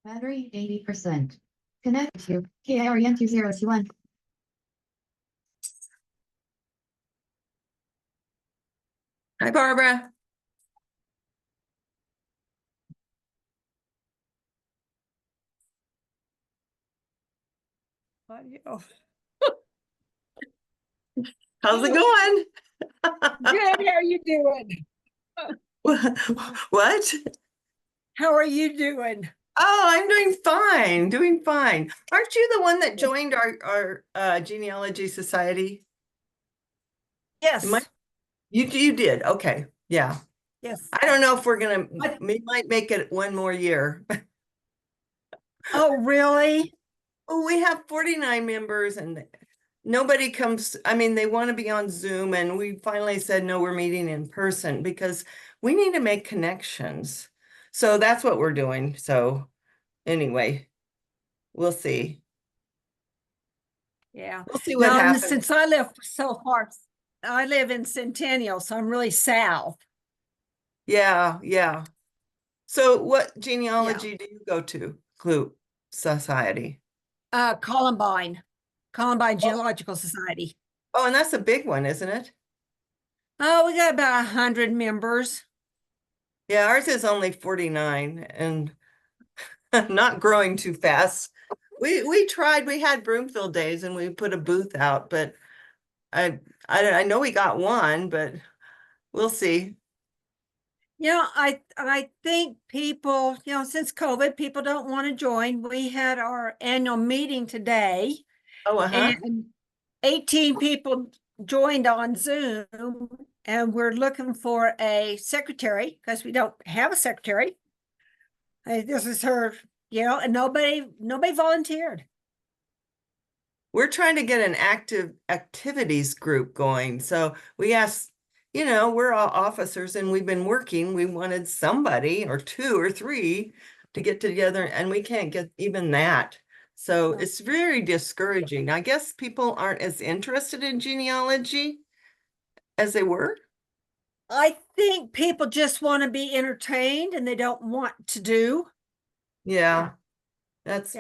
Battery 80%. Connect to KRN2021. Hi, Barbara. Audio. How's it going? Good. How are you doing? What? How are you doing? Oh, I'm doing fine, doing fine. Aren't you the one that joined our genealogy society? Yes. You did. Okay. Yeah. Yes. I don't know if we might make it one more year. Oh, really? Oh, we have 49 members and nobody comes. I mean, they want to be on Zoom, and we finally said, no, we're meeting in person because we need to make connections. So that's what we're doing. So anyway, we'll see. Yeah. We'll see what Now, happens. since I live so far, I live in Centennial, so I'm really south. Yeah, yeah. So what genealogy do you go to? Clue Society. Columbine Genealogical Society. Oh, and that's a big one, isn't it? Oh, we got about 100 members. Yeah, ours is only 49 and not growing too fast. We tried, we had Broomfield days and we put a booth out, but I know we got one, but we'll see. I think people, since COVID, people don't want to join. We had our annual meeting today. Oh, and 18 people joined on Zoom, and we're looking for a secretary because we don't have a secretary. This is her, and nobody volunteered. We're trying to get an active activities group going. So we asked, we're all officers and we've been working. We wanted somebody or two or three to get together, and we can't get even that. So it's very discouraging. I guess people aren't as interested in genealogy as they were. I think people just want to be entertained and they don't want to do. Yeah, that's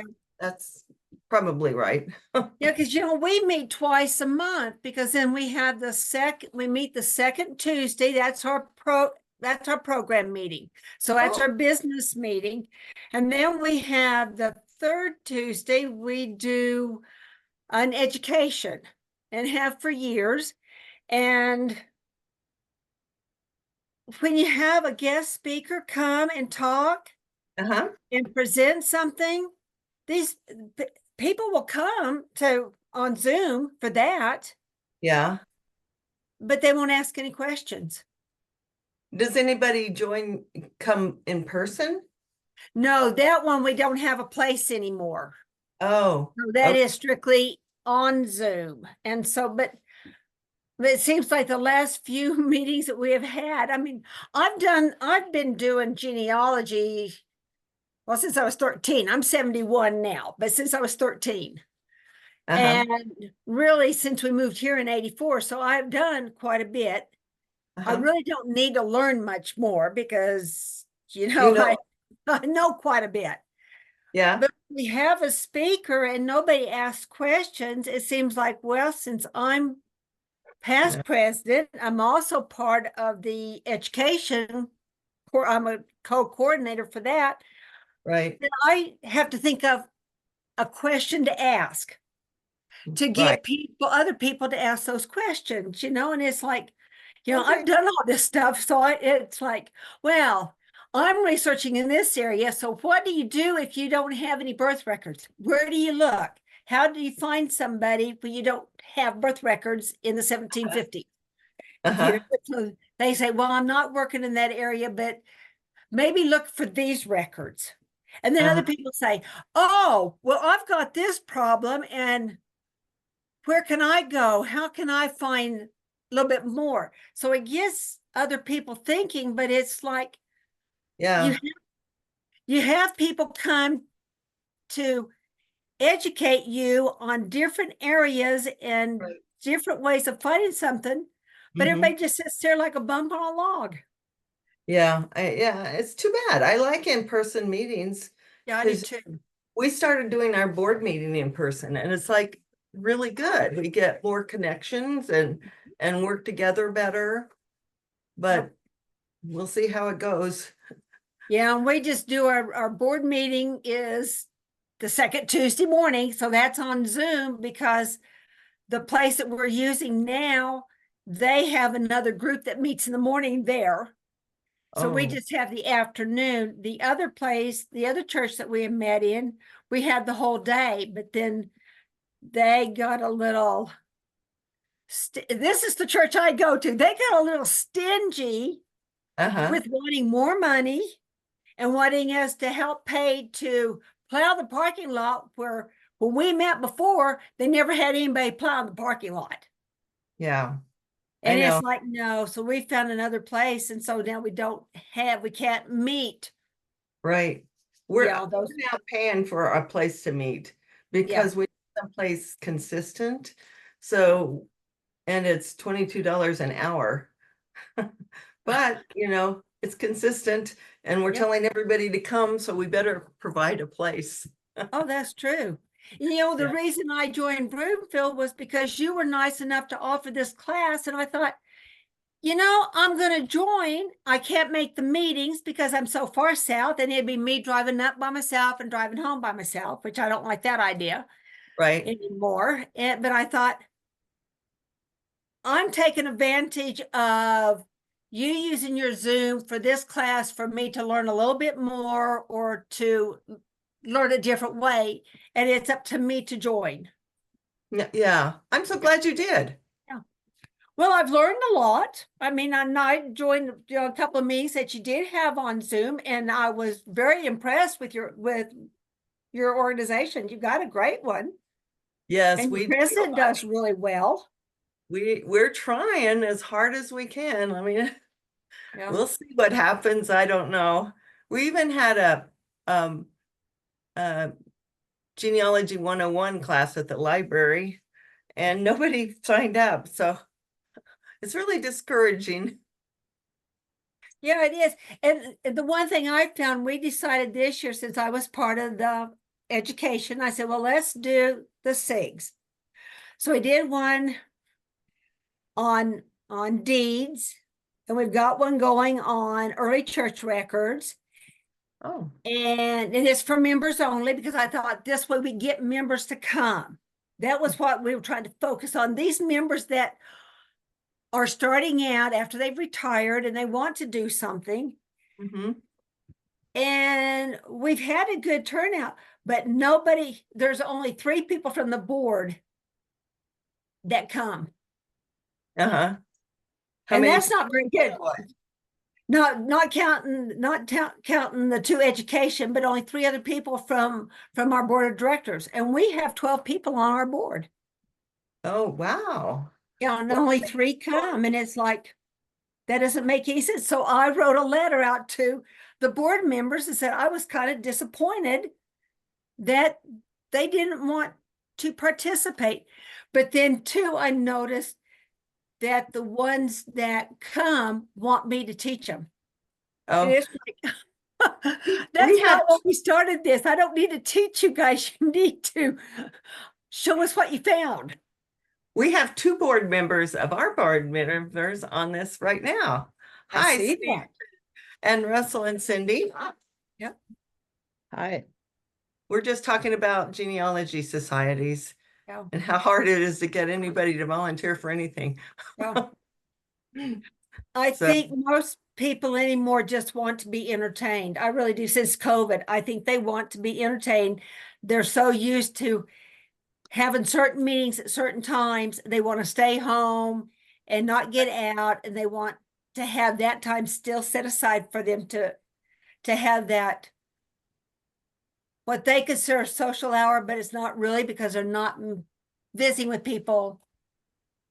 probably right. Yeah, because we meet twice a month, because then we have we meet the second Tuesday. That's our program meeting. So that's our business meeting. And then we have the third Tuesday, we do an education, and have for years. And when you have a guest speaker come and talk and present something, these people will come on Zoom for that. Yeah. But they won't ask any questions. Does anybody come in person? No, that one we don't have a place anymore. Oh. So that is strictly on Zoom. And so, but it seems like the last few meetings that we have had, I mean, I've been doing genealogy, well, since I was 13. I'm 71 now, but since I was 13. And really, since we moved here in 84, so I've done quite a bit. I really don't need to learn much more because, I know quite a bit. Yeah. But we have a speaker and nobody asks questions. It seems like, well, since I'm past president, I'm also part of the education, I'm a co-coordinator for that. Right. And I have to think of a question to ask to get other people to ask those questions, and it's like, I've done all this stuff. So it's like, well, I'm researching in this area. So what do you do if you don't have any birth records? Where do you look? How do you find somebody when you don't have birth records in the 1750s? So they say, well, I'm not working in that area, but maybe look for these records. And then other people say, oh, well, I've got this problem, and where can I go? How can I find a little bit more? So it gets other people thinking, but it's like, you have people come to educate you on different areas and different ways of finding something, but everybody just sits there like a bump on a log. Yeah, it's too bad. I like in-person meetings Yeah, I do Is- too. We started doing our board meeting in person, and it's like really good. We get more connections and work together better. But we'll see how it goes. Yeah, and we just do our board meeting is the second Tuesday morning, so that's on Zoom because the place that we're using now, they have another group that meets in the morning there. So we Oh. just have the afternoon. The other place, the other church that we have met in, we had the whole day, but then they got a little, this is the church I go to. They got a little stingy with wanting more money and wanting us to help pay to plow the parking lot where when we met before, they never had anybody plow the parking lot. Yeah. And I know. it's like, no, so we found another place. And so now we can't meet. Right. We're Yeah, those- now paying for a place to meet because we need someplace consistent. So, and it's $22 an hour. But, it's consistent and we're Yep. telling everybody to come, so we better provide a place. Oh, that's true. The Yeah. reason I joined Broomfield was because you were nice enough to offer this class. And I thought, I'm going to join. I can't make the meetings because I'm so far south, and it'd be me driving up by myself and driving home by myself, which I don't like that idea Right. anymore. But I thought, I'm taking advantage of you using your Zoom for this class for me to learn a little bit more or to learn a different way. And it's up to me to join. Yeah. I'm so glad you did. Well, I've learned a lot. I mean, I joined a couple of meetings that you did have on Zoom, and I was very impressed with your organization. You got a great one. Yes, And we your president does really well. we're trying as hard as we can. I mean, Yeah. we'll see what happens. I don't know. We even had a Genealogy 101 class at the library and nobody signed up. So it's really discouraging. Yeah, it is. And the one thing I found, we decided this year, since I was part of the education, I said, well, let's do the SIGs. So we did one on deeds, and we've got one going on early church records. Oh. And it is for members only because I thought this way we get members to come. That was what we were trying to focus on. These members that are starting out after they've retired and they want to do something. Mm-hmm. And we've had a good turnout, but there's only 3 people from the board that come. Uh-huh. And that's not very good. Not counting the 2 education, but only 3 other people from our board of directors. And we have 12 people on our board. Oh, wow. Yeah, and only 3 come. And it's like, that doesn't make any sense. So I wrote a letter out to the board members and said I was kind of disappointed that they didn't want to participate. But then too, I noticed that the ones that come want me to teach them. Oh. And it's like, that's not what we started this. I don't need to teach you guys. You need to show us what you found. We have 2 board members of our board members on this right now. Hi, see Steve that. and Russell and Cindy. Yep. Hi. We're just talking about genealogy societies. Yeah. And how hard it is to get anybody to volunteer for anything. Yeah. I think most people anymore just want to be entertained. I really do. Since COVID, I think they want to be entertained. They're so used to having certain meetings at certain times. They want to stay home and not get out, and they want to have that time still set aside for them to have that, what they consider a social hour, but it's not really because they're not visiting with people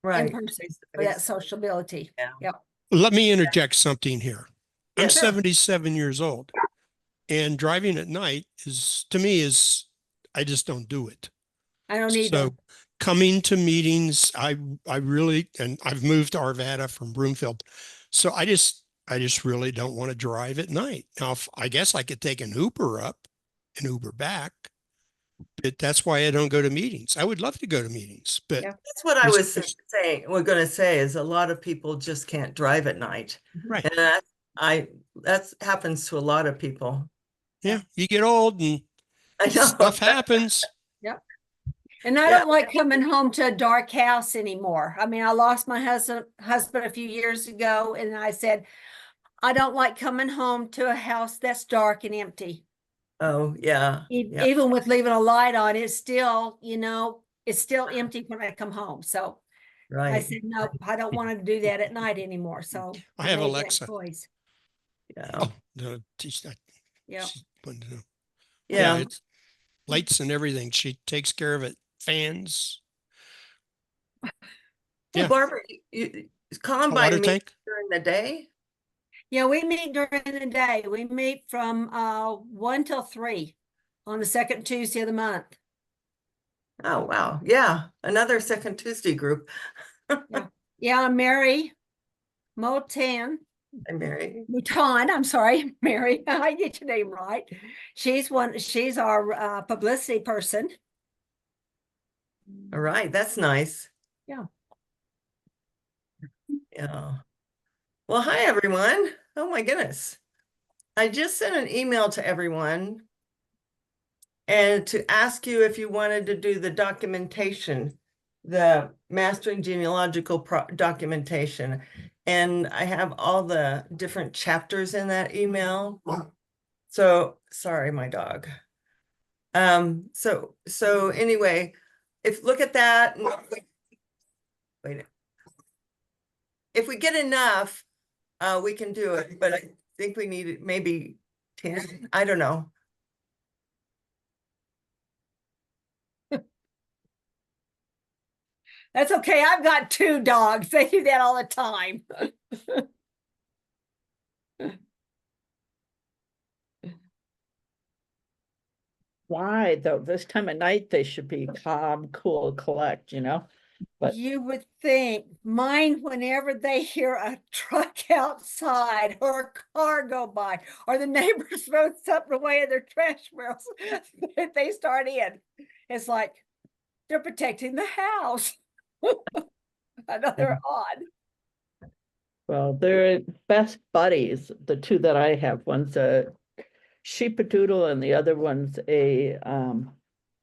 in person for that sociability. Yeah. Yep. Let me interject something here. I'm Yes. 77 years old, and driving at night to me, I just don't do it. I don't either. So coming to meetings, I really, and I've moved to Arvada from Broomfield. So I just really don't want to drive at night. Now, I guess I could take an Uber up and Uber back. But that's why I don't go to meetings. I would love to go to meetings, but Yeah. That's what I There's- was saying, we're gonna say is a lot of people just can't drive at night. right. And that happens to a lot of people. Yeah. You get old and I know. stuff happens. And I Yeah. don't like coming home to a dark house anymore. I mean, I lost my husband a few years ago, and I said, I don't like coming home to a house that's dark and empty. Oh, yeah. Yeah. Even with leaving a light on, it's still, it's still empty when I come home. So I Right. said, no, I don't want to do that at night anymore. So I have made that Alexa. choice. Yeah. Oh, no, she's not. Yeah. She wanted to know. Yeah. It's lights and everything. She takes care of it. Fans, Well, Yeah. Barbara, a Columbine water meets tank. during the day? Yeah, we meet during the day. We meet from 1 till 3 on the second Tuesday of the month. Oh, wow. Yeah. Another second Tuesday group. Yeah, Mary Motan, I'm Mary. Mouton, I'm sorry, Mary, I get your name right. She's our publicity person. All right. That's nice. Yeah. Yeah. Well, hi, everyone. Oh, my goodness. I just sent an email to everyone and to ask you if you wanted to do the documentation, the mastering genealogical documentation. And I have all the different chapters in that email. So sorry, my dog. So anyway, look at that. Wait. If we get enough, we can do it, but I think we need maybe 10, I don't know. That's okay. I've got 2 dogs. They do that all the time. Why though? This time of night, they should be calm, cool, collect, But- You would think mine, whenever they hear a truck outside or a car go by, or the neighbors throw something away in their trash barrels, they start in. It's like they're protecting the house. I know they're odd. Well, they're best buddies, the 2 that I have. One's a sheepadoodle and the other one's a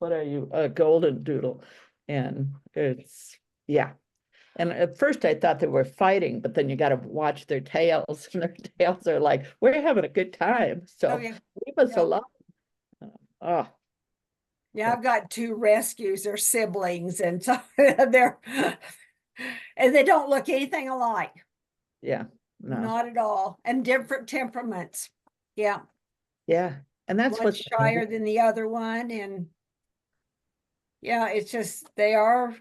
a golden doodle. And yeah. And at first I thought they were fighting, but then you got to watch their tails, and their tails are like, we're having a good time. So Oh, yeah. leave us Yeah. alone. Oh, Yeah, I've got 2 rescues, they're siblings, and so they're and they don't look anything alike. yeah, no, Not at all. And different temperaments. Yeah. yeah. And that's One's what's shyer than the other one, and yeah, it's just they are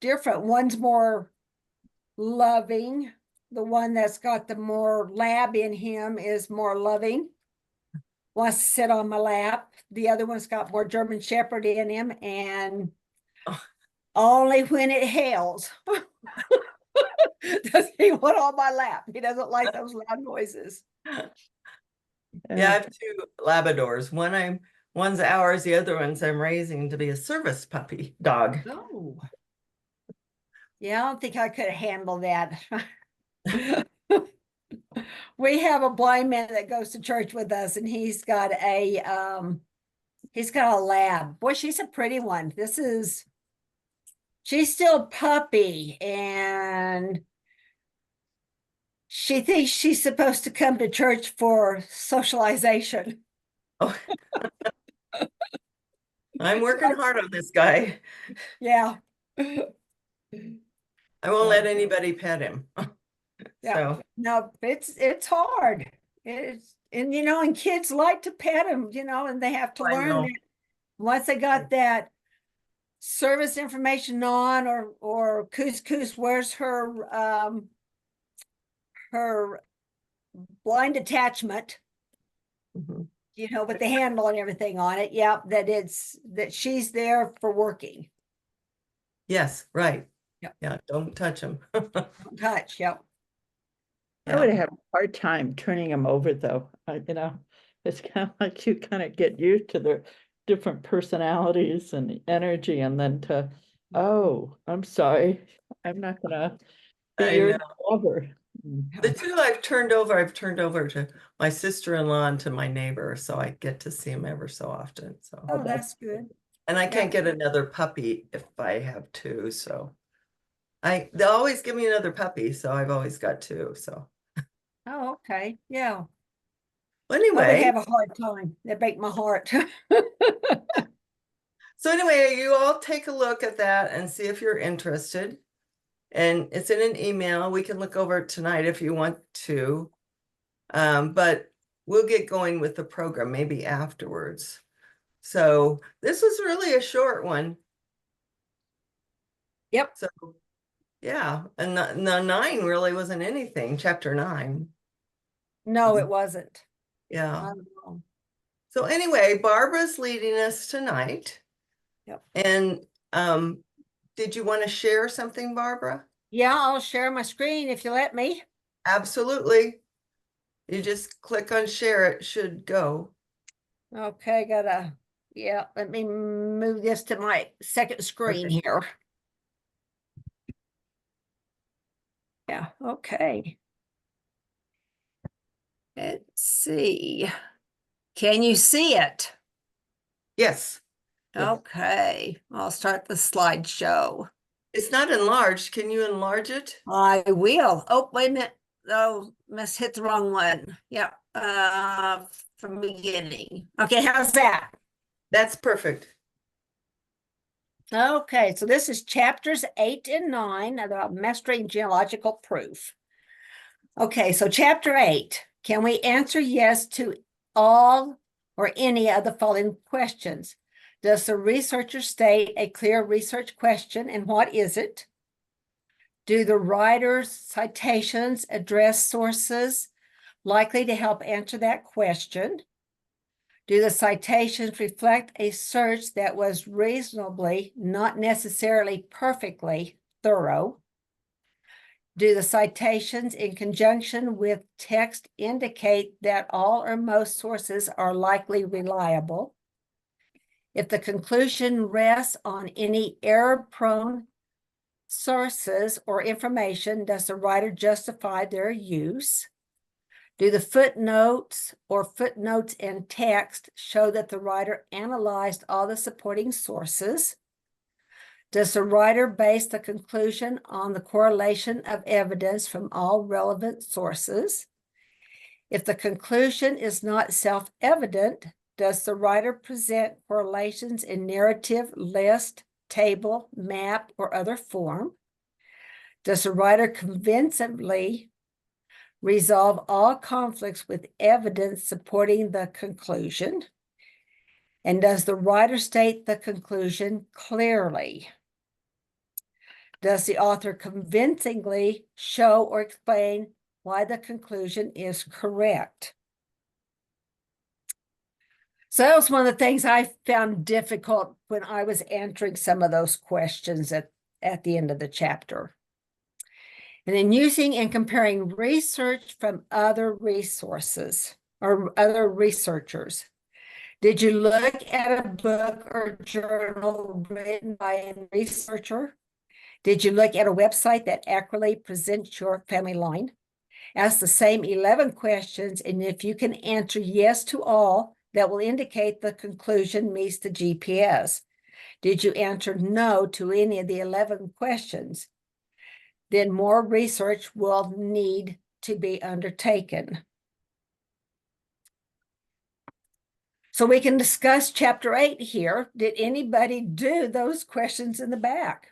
different. One's more loving. The one that's got the more lab in him is more loving. Wants to sit on my lap. The other one's got more German Shepherd in him, and only when it hails does he want on my lap. He doesn't like those loud noises. Yeah, I have 2 Labradors. One's ours, the other one's I'm raising to be a service puppy dog. Oh. Yeah, I don't think I could handle that. We have a blind man that goes to church with us, and he's got a lab. Boy, she's a pretty one. She's still a puppy, and she thinks she's supposed to come to church for socialization. Oh. I'm working hard on this guy. Yeah. I won't let anybody pet him. Yeah. So, No, it's hard. And kids like to pet them, and they have to I learn know. that once they got that service information on, or Couscous wears her blind attachment, mhm. with the handle and everything on it. Yeah, that she's there for working. Yes, right. Yep. Yeah, don't touch him. Don't touch. Yep. I would have a hard time turning them over though, it's kind of like you kind of get used to their different personalities and the energy, and then oh, I'm sorry, I'm not gonna be I your know. lover. The two I've turned over to my sister-in-law and to my neighbor, so I get to see him ever so often, so. Oh, that's good. And I Yeah. can't get another puppy if I have two, so. They'll always give me another puppy, so I've always got two, so. Oh, okay, yeah. Well, I would anyway, have a hard time. That break my heart. so anyway, you all take a look at that and see if you're interested. And it's in an email. We can look over it tonight if you want to. But we'll get going with the program maybe afterwards. So this was really a short one. Yep. So yeah, and the 9 really wasn't anything, chapter 9. No, it wasn't. Yeah. Not at all. So anyway, Barbara's leading us tonight. Yep. And did you want to share something, Barbara? Yeah, I'll share my screen if you let me. Absolutely. You just click on share, it should go. Okay, yeah, let me move this to my second screen Okay. here. Yeah, okay. Let's see. Can you see it? Yes. Yes. Okay, I'll start the slideshow. It's not enlarged. Can you enlarge it? I will. Oh, wait a minute. Oh, must hit the wrong one. Yep. From beginning. Okay, how's that? That's perfect. Okay, so this is chapters 8 and 9 about mastering genealogical proof. Okay, so chapter 8. Can we answer yes to all or any of the following questions? Does the researcher state a clear research question, and what is it? Do the writer's citations address sources likely to help answer that question? Do the citations reflect a search that was reasonably, not necessarily perfectly, thorough? Do the citations in conjunction with text indicate that all or most sources are likely reliable? If the conclusion rests on any error-prone sources or information, does the writer justify their use? Do the footnotes or footnotes in text show that the writer analyzed all the supporting sources? Does the writer base the conclusion on the correlation of evidence from all relevant sources? If the conclusion is not self-evident, does the writer present correlations in narrative, list, table, map, or other form? Does the writer convincingly resolve all conflicts with evidence supporting the conclusion? And does the writer state the conclusion clearly? Does the author convincingly show or explain why the conclusion is correct? So that was one of the things I found difficult when I was answering some of those questions at the end of the chapter. And then using and comparing research from other resources or other researchers. Did you look at a book or journal written by a researcher? Did you look at a website that accurately presents your family line? Ask the same 11 questions, and if you can answer yes to all, that will indicate the conclusion meets the GPS. Did you answer no to any of the 11 questions? Then more research will need to be undertaken. So we can discuss chapter 8 here. Did anybody do those questions in the back?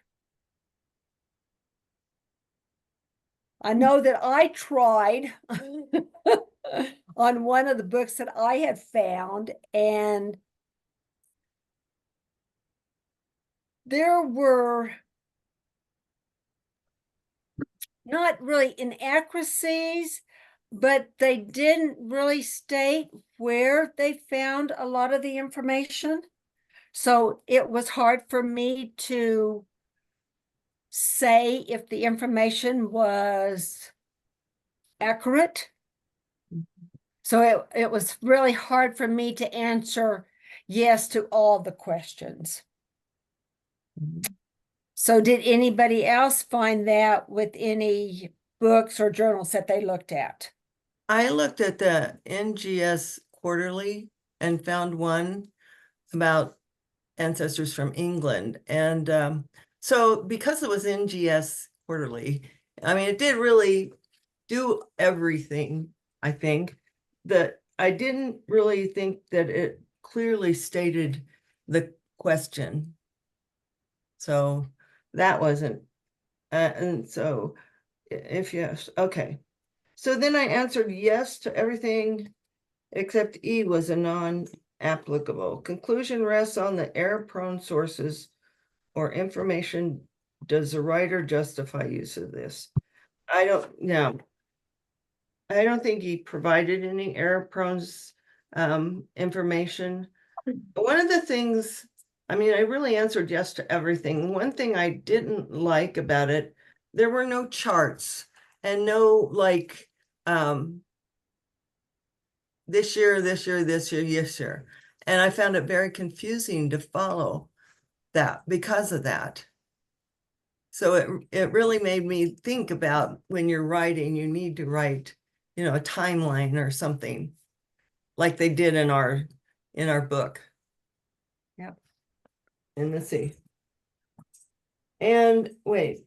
I know that I tried on one of the books that I had found, and there were not really inaccuracies, but they didn't really state where they found a lot of the information. So it was hard for me to say if the information was accurate. So it was really hard for me to answer yes to all the questions. So did anybody else find that with any books or journals that they looked at? I looked at the NGS quarterly and found one about ancestors from England. And so because it was NGS quarterly, I mean, it did really do everything, I think, that I didn't really think that it clearly stated the question. So that wasn't, and so if yes, okay. So then I answered yes to everything except E was a non-applicable. Conclusion rests on the error-prone sources or information. Does the writer justify use of this? I don't know. I don't think he provided any error-prone information. But one of the things, I mean, I really answered yes to everything. One thing I didn't like about it, there were no charts and no like this year, this year, this year, this year. And I found it very confusing to follow that because of that. So it really made me think about when you're writing, you need to write, you know, a timeline or something like they did in our book. Yep. And let's see. And wait.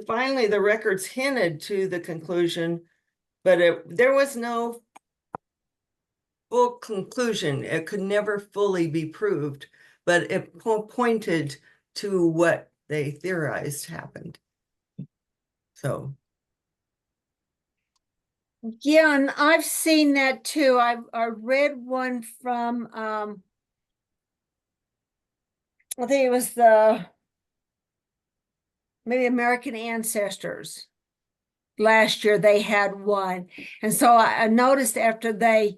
Finally the records hinted to the conclusion, but there was no full conclusion. It could never fully be proved, but it pointed to what they theorized happened. So Yeah, and I've seen that too. I read one from I think it was maybe American Ancestors. Last year they had one. And so I noticed after their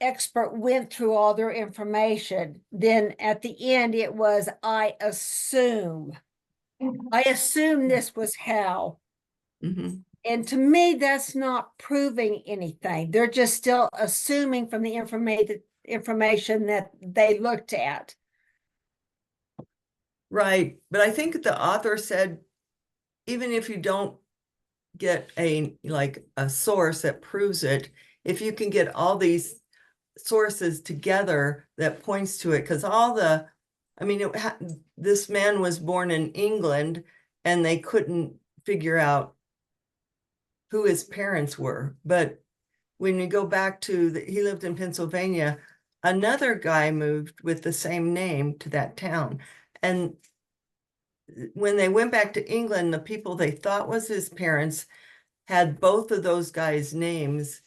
expert went through all their information, then at the end it was, I assume this was how. mhm. And to me, that's not proving anything. They're just still assuming from the information that they looked at. Right. But I think the author said, even if you don't get a source that proves it, if you can get all these sources together that points to it, because this man was born in England and they couldn't figure out who his parents were. But when you go back to he lived in Pennsylvania, another guy moved with the same name to that town. And when they went back to England, the people they thought was his parents had both of those guys' names,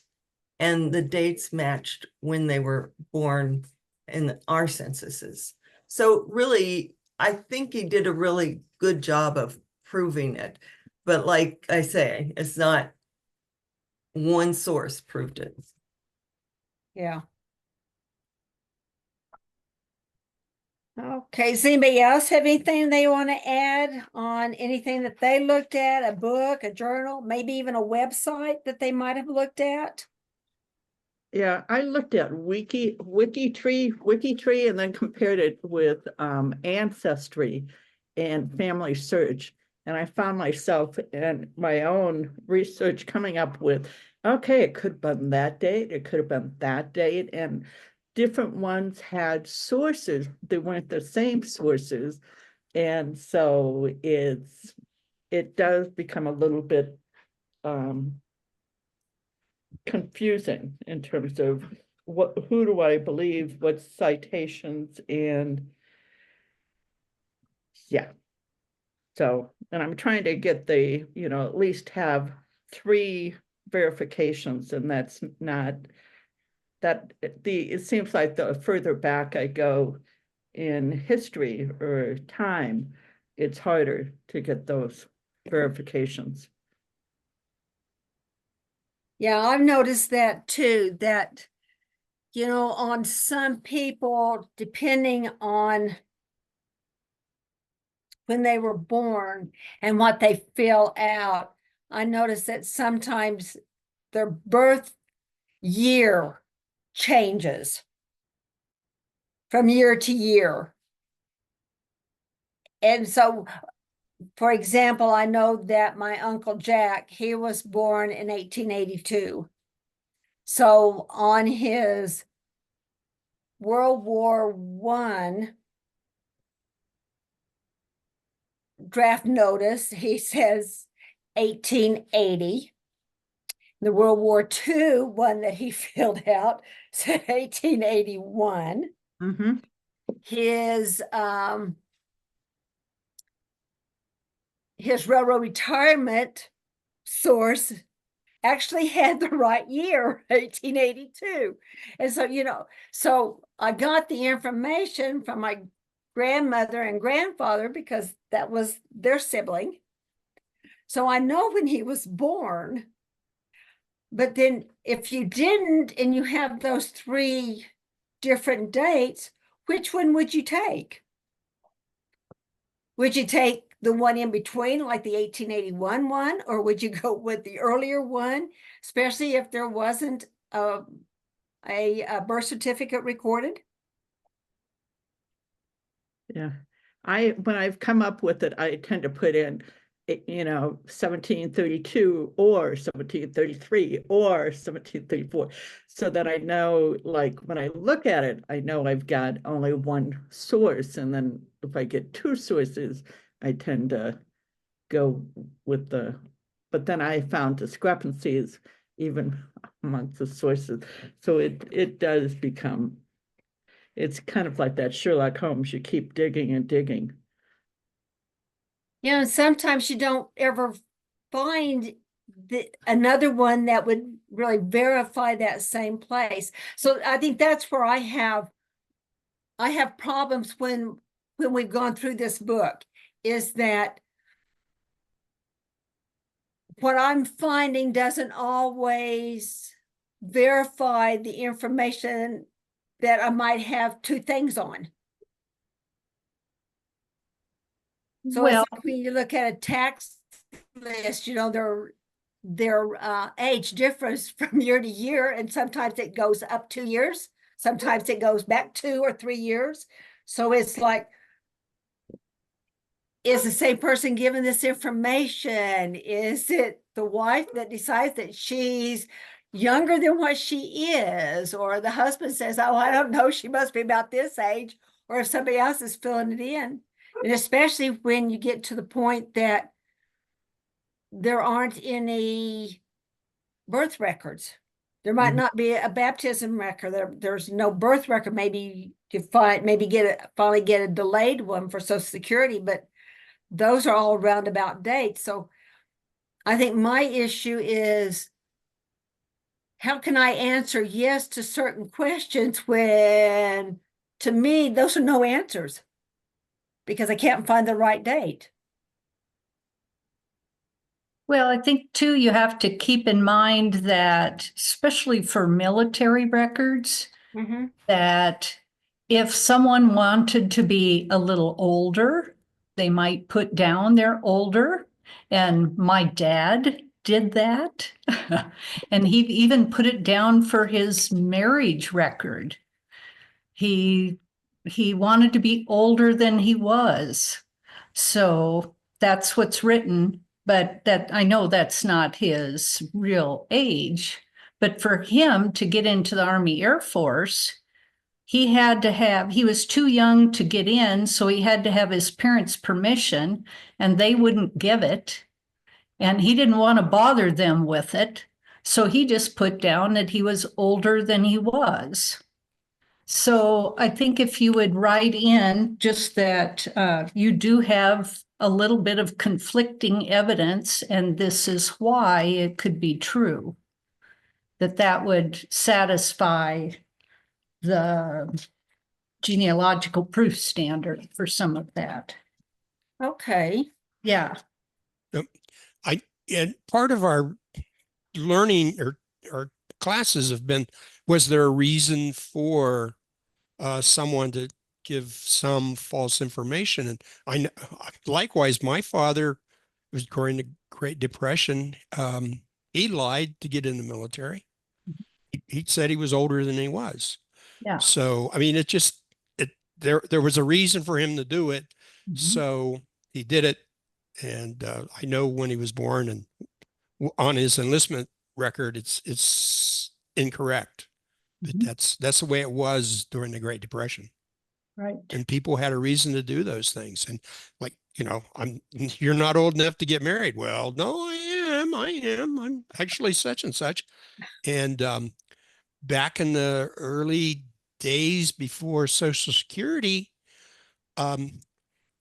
and the dates matched when they were born in our censuses. So really, I think he did a really good job of proving it. But like I say, it's not one source proved it. Yeah. Okay, does anybody else have anything they want to add on anything that they looked at, a book, a journal, maybe even a website that they might have looked at? Yeah, I looked at Wikitree, and then compared it with Ancestry and Family Search. And I found myself in my own research coming up with, okay, it could have been that date, it could have been that date, and different ones had sources. They weren't the same sources. And so it does become a little bit confusing in terms of who do I believe, what citations, and yeah. So, and I'm trying to get at least have 3 verifications, and that's not it seems like the further back I go in history or time, it's harder to get those verifications. Yeah, I've noticed that too, that, on some people, depending on when they were born and what they fill out, I noticed that sometimes their birth year changes from year to year. And so, for example, I know that my Uncle Jack, he was born in 1882. So on his World War I draft notice, he says 1880. The World War II one that he filled out said 1881. Mm-hmm. His railroad retirement source actually had the right year, 1882. And so, so I got the information from my grandmother and grandfather because that was their sibling. So I know when he was born. But then if you didn't, and you have those 3 different dates, which one would you take? Would you take the one in between, like the 1881 one, or would you go with the earlier one, especially if there wasn't a birth certificate recorded? Yeah. When I've come up with it, I tend to put in, 1732 or 1733 or 1734, so that I know, like, when I look at it, I know I've got only one source. And then if I get 2 sources, I tend to go with but then I found discrepancies even amongst the sources. So it does become, it's kind of like that Sherlock Holmes, you keep digging and digging. And sometimes you don't ever find another one that would really verify that same place. So I think that's where I have problems when we've gone through this book, is that what I'm finding doesn't always verify the information that I might have 2 things on. So Well, it's like when you look at a tax list, their age differs from year to year, and sometimes it goes up 2 years, sometimes it goes back 2 or 3 years. So it's like, is the same person given this information? Is it the wife that decides that she's younger than what she is? Or the husband says, oh, I don't know, she must be about this age. Or if somebody else is filling it in. And especially when you get to the point that there aren't any birth records. There might not be a baptism record. There's no birth record. Maybe you finally get a delayed one for Social Security, but those are all roundabout dates. So I think my issue is, how can I answer yes to certain questions when, to me, those are no answers because I can't find the right date? well, I think too, you have to keep in mind that, especially for military records, that if someone wanted to be a little older, they might put down they're older. And my dad did that. And he even put it down for his marriage record. He wanted to be older than he was. So that's what's written, but that I know that's not his real age. But for him to get into the Army Air Force, he was too young to get in, so he had to have his parents' permission, and they wouldn't give it. And he didn't want to bother them with it. So he just put down that he was older than he was. So I think if you would write in just that you do have a little bit of conflicting evidence, and this is why it could be true, that would satisfy the genealogical proof standard for some of that. Okay. Yeah. And part of our learning or classes was there a reason for someone to give some false information? And likewise, my father was Great Depression, he lied to get in the military. He said he was older than he was. Yeah. So, I mean, there was a reason for him to do it. Mhm. So he did it. And I know when he was born, and on his enlistment record, it's incorrect. But Mhm. that's the way it was during the Great Depression. Right. And people had a reason to do those things. And like, you're not old enough to get married. Well, no, I am. I'm actually such and such. And back in the early days before Social Security,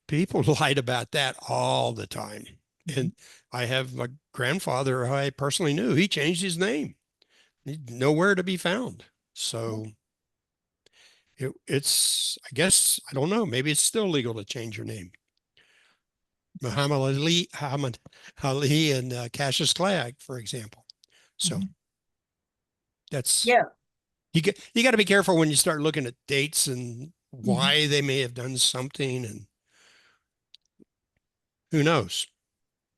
people lied about that all the time. And I have a grandfather I personally knew. He changed his name. He's nowhere to be found. So it's, I guess, I don't know, maybe it's still legal to change your name. Muhammad Ali and Cassius Clay, for example. So that's, Yeah. you got to be careful when you start looking at dates and why they may have done something, and who knows?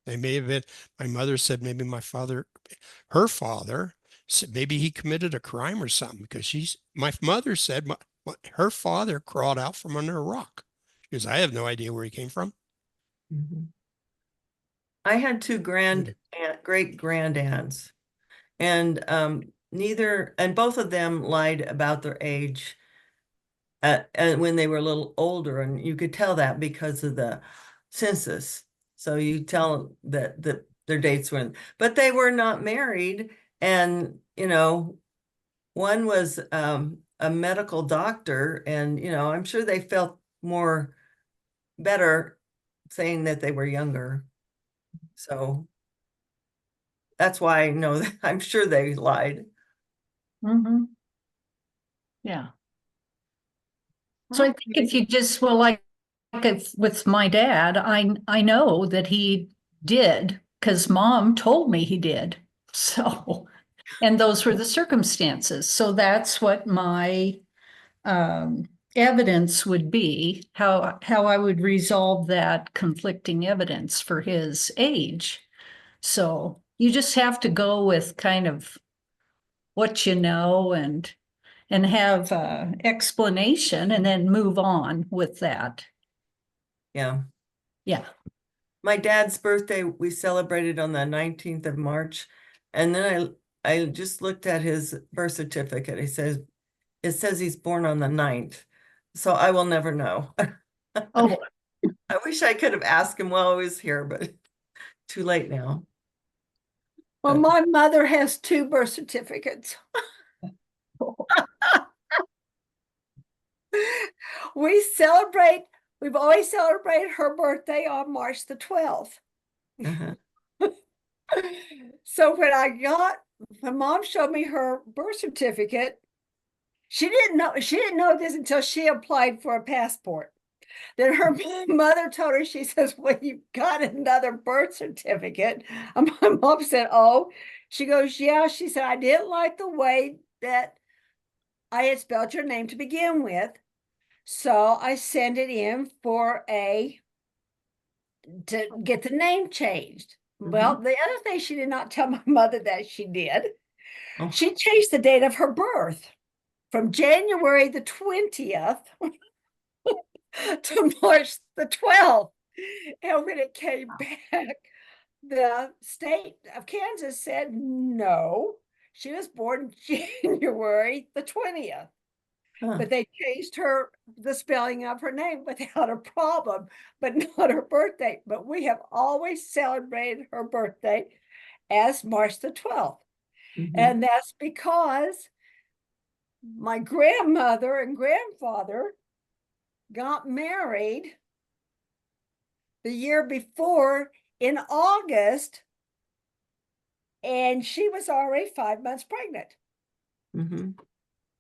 They may have been, my mother said maybe her father said maybe he committed a crime or something, because my mother said her father crawled out from under a rock, because I have no idea where he came from. Mhm. I had two great grandaunts, and both of them lied about their age when they were a little older, and you could tell that because of the census. So you tell that their dates were, but they were not married, and one was a medical doctor, and I'm sure they felt better saying that they were younger. So that's why I know that I'm sure they lied. Mhm. Yeah. So I think if you just, well, like if, with my dad, I know that he did because mom told me he did. So, and those were the circumstances. So that's what my evidence would be, how I would resolve that conflicting evidence for his age. So you just have to go with kind of what you know and have explanation and then move on with that. Yeah. Yeah. My dad's birthday, we celebrated on the 19th of March. And then I just looked at his birth certificate. It says he's born on the 9th. So I will never know. Oh, I wish I could have asked him while I was here, but too late now. Well, my mother has two birth certificates. We've always celebrated her birthday on March the 12th. Uh-huh. So when mom showed me her birth certificate, she didn't know this until she applied for a passport. Then her mother told her, she says, well, you've got another birth certificate. And my mom said, oh, she goes, yeah. She said, I didn't like the way that I had spelled your name to begin with. So I sent it in to get the name changed. Well, the other thing she did not tell my mother that she did, Oh. she changed the date of her birth from January the 20th to March the 12th. And when it came back, the state of Kansas said no, she was born January the 20th. Huh. But they changed the spelling of her name without a problem, but not her birthday. But we have always celebrated her birthday as March the 12th. And that's because my grandmother and grandfather got married the year before in August, and she was already 5 months pregnant.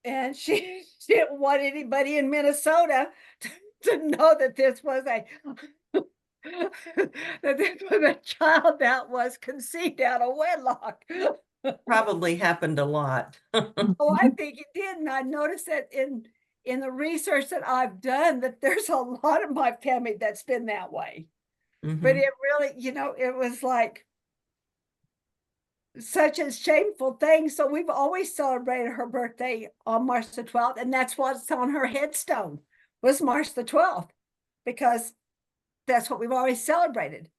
And she didn't want anybody in Minnesota to know that this was a child that was conceived out of wedlock. Probably happened a lot. Oh, I think it did. And I noticed that in the research that I've done, that there's a lot of my family that's been that way. But it really, it was like, such a shameful thing. So we've always celebrated her birthday on March the 12th, and that's what's on her headstone was March the 12th, because that's what we've always celebrated.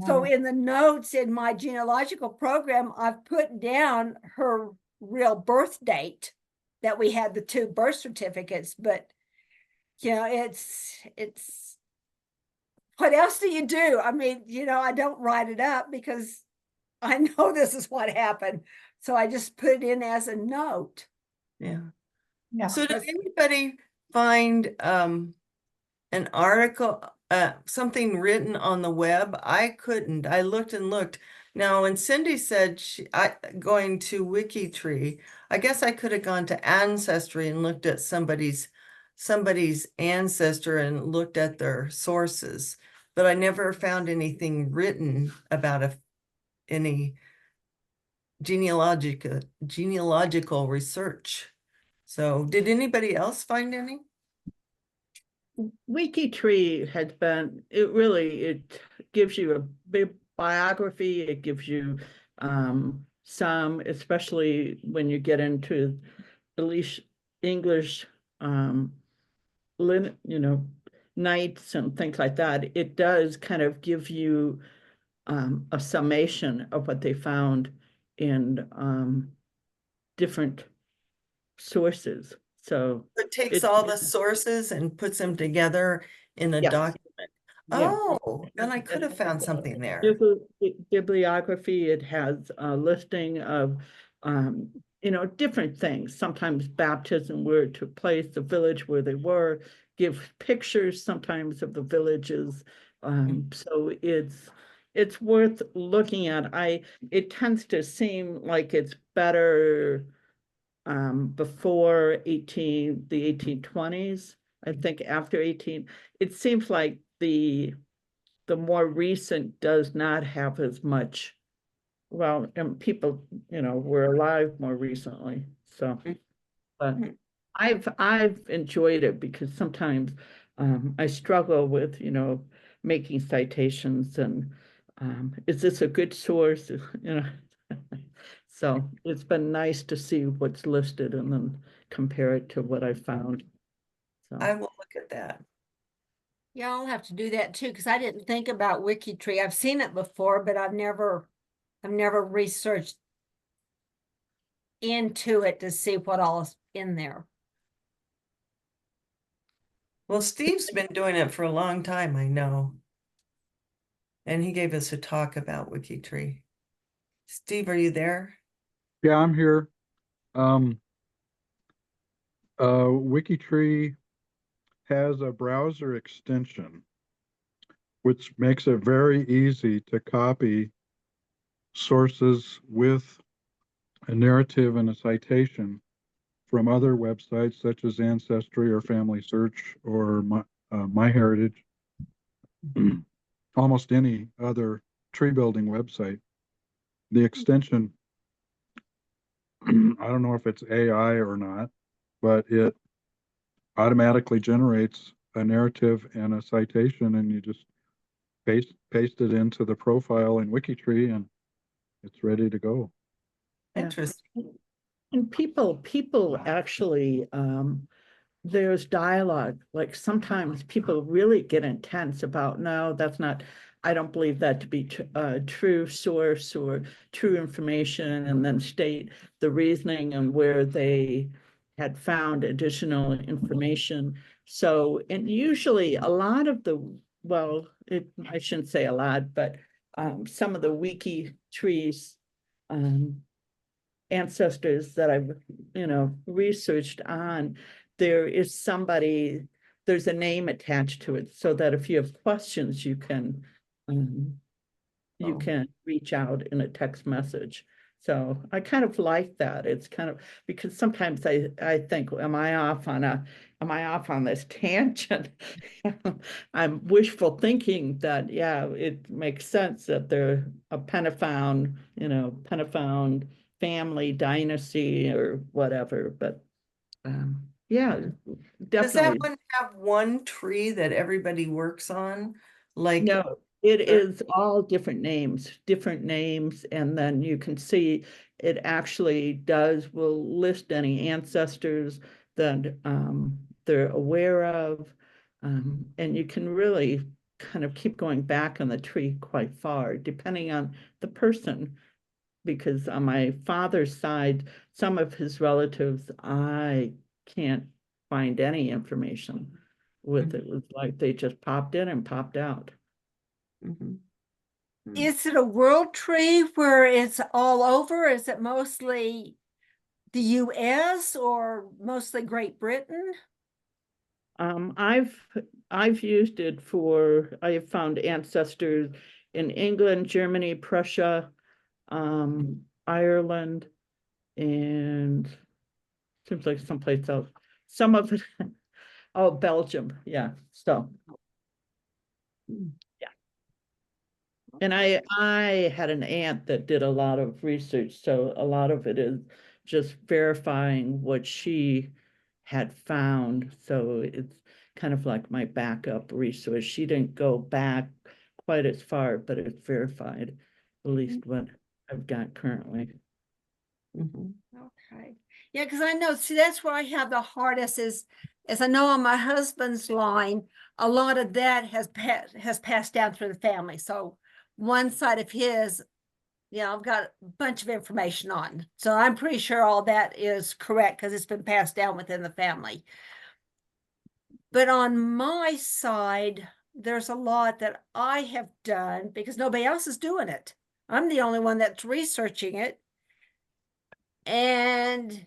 So in the notes in my genealogical program, I've put down her real birth date that we had the 2 birth certificates, but it's what else do you do? I mean, I don't write it up because I know this is what happened. So I just put it in as a note. Yeah. Yeah. So did anybody find an article, something written on the web? I couldn't. I looked and looked. Now, when Cindy said going to WikiTree, I guess I could have gone to Ancestry and looked at somebody's ancestor and looked at their sources, but I never found anything written about any genealogical research. So did anybody else find any? WikiTree has been, it gives you a big biography. It gives you some, especially when you get into at least English, nights and things like that. It does kind of give you a summation of what they found in different sources. So It takes it- all the sources and puts them together in a Yes. document. Yeah. Oh, then I could have found something there. Bibliography, it has a listing of, different things. Sometimes baptism, where it took place, the village where they were, give pictures sometimes of the villages. So it's worth looking at. It tends to seem like it's better before the 1820s. I think after 18, it seems like the more recent does not have as much. Well, and people, were alive more recently. So, but I've enjoyed it because sometimes I struggle with, making citations and is this a good source? So it's been nice to see what's listed and then compare it to what I found. So I will look at that. Yeah, I'll have to do that too, because I didn't think about WikiTree. I've seen it before, but I've never researched into it to see what all is in there. Well, Steve's been doing it for a long time, I know. And he gave us a talk about WikiTree. Steve, are you there? Yeah, I'm here. WikiTree has a browser extension, which makes it very easy to copy sources with a narrative and a citation from other websites such as Ancestry or Family Search or MyHeritage, almost any other tree building website. The extension, I don't know if it's AI or not, but it automatically generates a narrative and a citation, and you just paste it into the profile in WikiTree and it's ready to go. Yeah. Interesting. And people actually, there's dialogue, like sometimes people really get intense about, no, that's not, I don't believe that to be a true source or true information, and then state the reasoning and where they had found additional information. So, and usually a lot of I shouldn't say a lot, but some of the WikiTree's ancestors that I've, researched on, there's a name attached to it, so that if you have questions, you can reach out in a text message. So I kind of like that. It's kind of, because sometimes I think, am I off on this tangent? I'm wishful thinking that, yeah, it makes sense that they're a Pennafound family dynasty or whatever, but yeah, Does that definitely. one have one tree that everybody works on? Like, No, It Sure. is all different names, and then you can see it actually will list any ancestors that they're aware of. And you can really kind of keep going back on the tree quite far, depending on the person. Because on my father's side, some of his relatives, I can't find any information with. It was like they just popped in and popped out. Mhm. Is it a world tree where it's all over? Is it mostly the US or mostly Great Britain? I've used it I have found ancestors in England, Germany, Prussia, Ireland, and seems like someplace else. Some of it, oh, Belgium, yeah, so. Yeah. And I had an aunt that did a lot of research, so a lot of it is just verifying what she had found. So it's kind of like my backup resource. She didn't go back quite as far, but it's verified, at least what I've got currently. Mhm. Okay. Yeah, because I know, see, that's where I have the hardest is I know on my husband's line, a lot of that has passed down through the family. So one side of his, I've got a bunch of information on. So I'm pretty sure all that is correct because it's been passed down within the family. But on my side, there's a lot that I have done because nobody else is doing it. I'm the only one that's researching it. And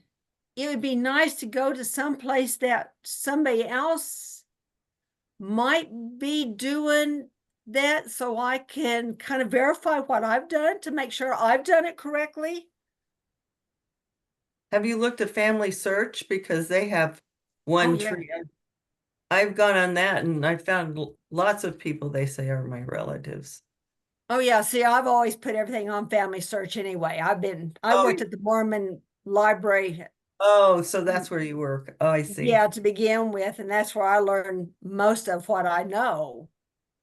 it would be nice to go to some place that somebody else might be doing that so I can kind of verify what I've done to make sure I've done it correctly. Have you looked at Family Search? Because they have Oh, one yeah. tree. I've gone on that and I found lots of people they say are my relatives. Oh yeah, see, I've always put everything on Family Search anyway. I Oh, worked at the Mormon library. Oh, so that's where you work. Oh, I see. Yeah, to begin with, and that's where I learned most of what I know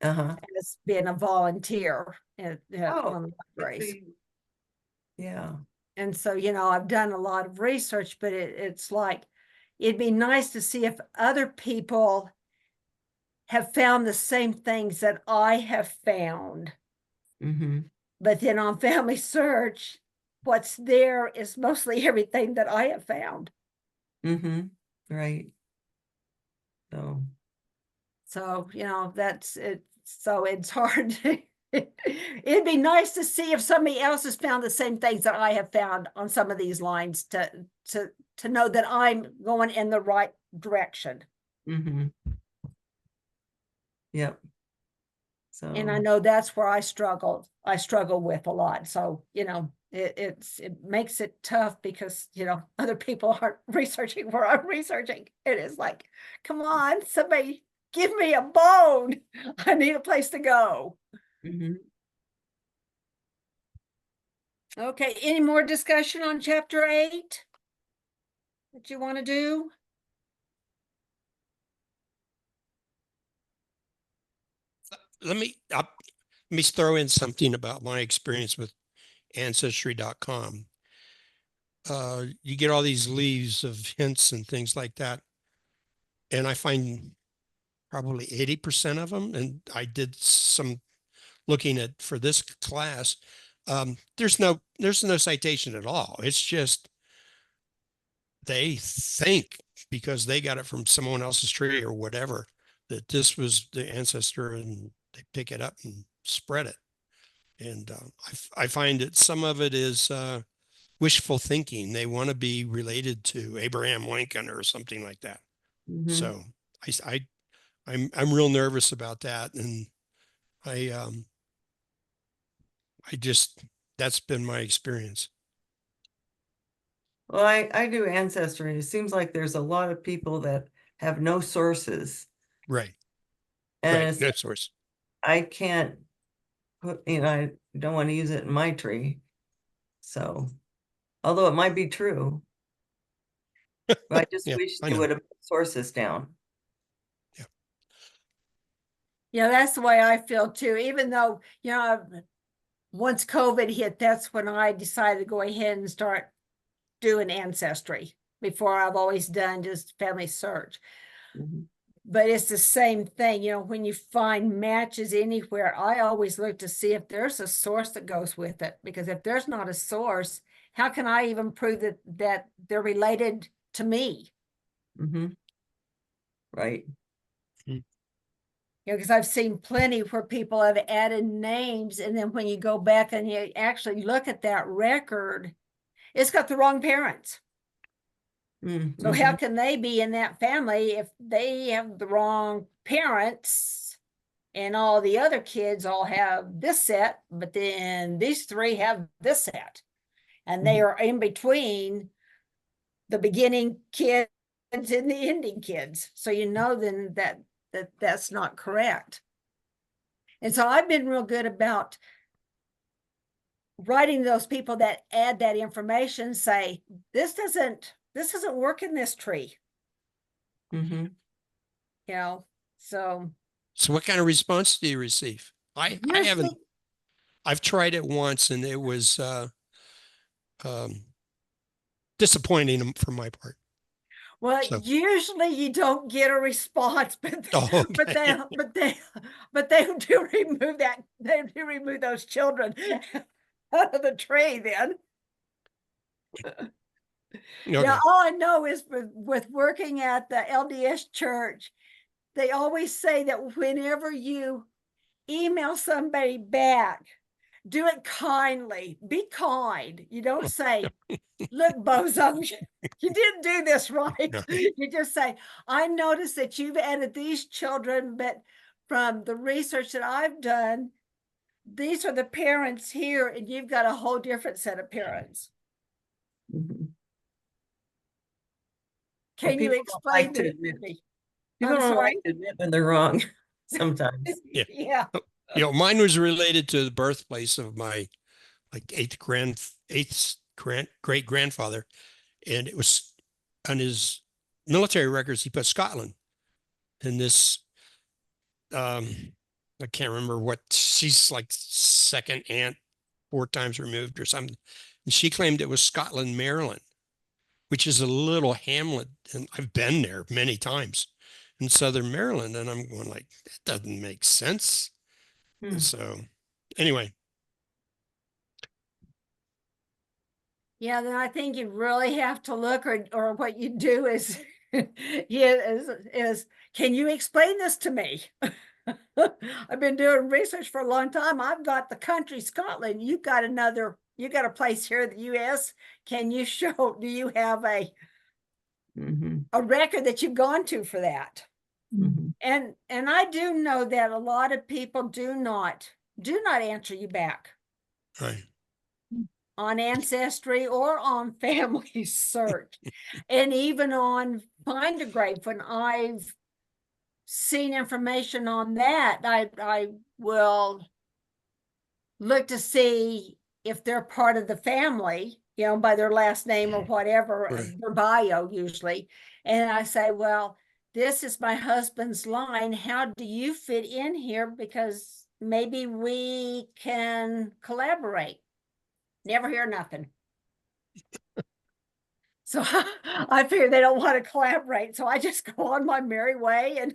Uh-huh. as being a volunteer at Oh, one of the good for libraries. you. Yeah. And so, I've done a lot of research, but it's like, it'd be nice to see if other people have found the same things that I have found. Mm-hmm. But then on Family Search, what's there is mostly everything that I have found. Mm-hmm. Right. So, So, that's it. So it's hard. It'd be nice to see if somebody else has found the same things that I have found on some of these lines to know that I'm going in the right direction. mm-hmm. Yep. And I So, know that's where I struggle with a lot. So, it makes it tough because, other people aren't researching where I'm researching. It is like, come on, somebody give me a bone. I need a place to go. mm-hmm. Okay, any more discussion on chapter 8 that you want to do? Let me throw in something about my experience with ancestry.com. You get all these leaves of hints and things like that. And I find probably 80% of them, and I did some looking at for this class. There's no citation at all. It's just they think because they got it from someone else's tree or whatever that this was the ancestor, and they pick it up and spread it. And I find that some of it is wishful thinking. They want to be related to Abraham Lincoln or something like that. Mm-hmm. So I'm real nervous about that, and I just that's been my experience. Well, I do Ancestry, and it seems like there's a lot of people that have no sources. Right. And Right. it's, No source. I can't put, I don't want to use it in my tree. So, although it might be true, but I just Yeah, wish I they know. would have put sources down. Yeah. Yeah, that's the way I feel too, even though, once COVID hit, that's when I decided to go ahead and start doing ancestry. Before, I've always done just family search. Mhm. But it's the same thing, when you find matches anywhere, I always look to see if there's a source that goes with it. Because if there's not a source, how can I even prove that they're related to me? Mhm. Right. Because I've seen plenty where people have added names, and then when you go back and you actually look at that record, it's got the wrong parents. So how Mhm. can they be in that family if they have the wrong parents and all the other kids all have this set, but then these three have this set, and they are in between the beginning kids and the ending kids. So then that's not correct. And so I've been real good about writing those people that add that information, say, this doesn't work in this tree, Mhm. so. So what kind of response do you receive? I haven't, Usually- I've tried it once and it was disappointing for my part. Well, So- usually you don't get a response, but Oh, but okay. they do remove that. They do remove those children out of the tree. Then, Okay. all I know is with working at the LDS church, they always say that whenever you email somebody back, do it kindly. Be kind. You don't say, look, bozo, you didn't do this right. No. You just say, I noticed that you've added these children, but from the research that I've done, these are the parents here, and you've got a whole different set of parents. Mhm. Can you people don't like explain to this admit- to me? People I'm don't sorry? like to admit when they're wrong sometimes. Yeah. Yeah. Mine was related to the birthplace of my great grandfather. And it was on his military records, he put Scotland. And this, I can't remember what, she's like second aunt, 4 times removed or something. And she claimed it was Scotland, Maryland, which is a little hamlet. And I've been there many times in Southern Maryland. And I'm going like, that doesn't make sense. Hmm. So anyway, Yeah, then I think you really have to look, or what you do is, is can you explain this to me? I've been doing research for a long time. I've got the country Scotland. You got a place here in the US. Can you show, do you have Mhm. a record that you've gone to for that? Mhm. And I do know that a lot of people do not answer you back right. on Ancestry or on Family Search, and even on Find a Grave. When I've seen information on that, I will look to see if they're part of the family, by their last name or whatever, Right. their bio usually. And I say, well, this is my husband's line. How do you fit in here? Because maybe we can collaborate. Never hear nothing. So I figure they don't want to collaborate. So I just go on my merry way, and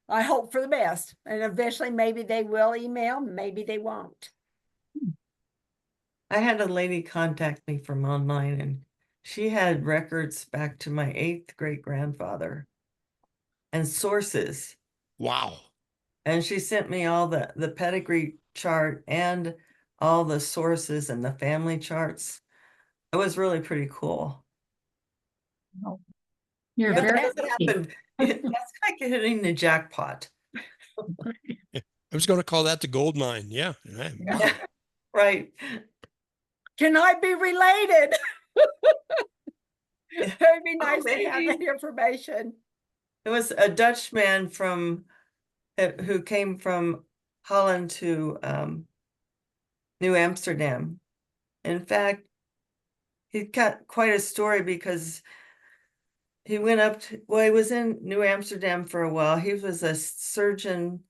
I hope for the best. And eventually maybe they will email, maybe they won't. I had a lady contact me from online, and she had records back to my 8th great grandfather and sources. Wow. And she sent me all the pedigree chart and all the sources and the family charts. It was really pretty cool. You're Yeah, very That lucky. happened. That's like hitting the jackpot. I was going to call that the gold mine. Yeah. Wow. Right. Can I be related? It'd be nice to have maybe. that information. It was a Dutchman who came from Holland to New Amsterdam. In fact, he got quite a story because he went up to, well, he was in New Amsterdam for a while. He was a surgeon